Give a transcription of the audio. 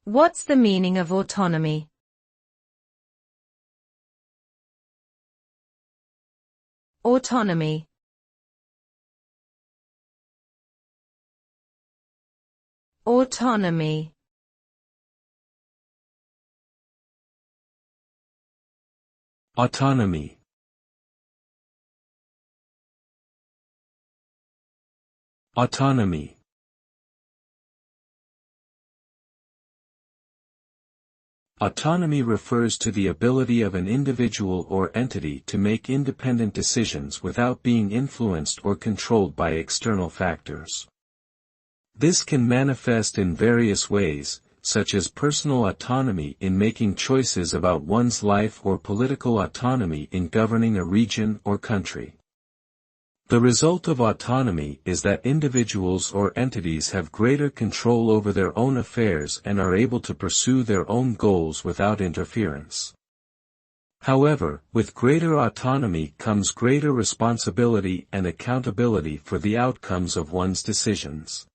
What's the meaning of autonomy? Autonomy. Autonomy. Autonomy. Autonomy. Autonomy refers to the ability of an individual or entity to make independent decisions without being influenced or controlled by external factors. This can manifest in various ways, such as personal autonomy in making choices about one's life or political autonomy in governing a region or country. The result of autonomy is that individuals or entities have greater control over their own affairs and are able to pursue their own goals without interference. However, with greater autonomy comes greater responsibility and accountability for the outcomes of one's decisions.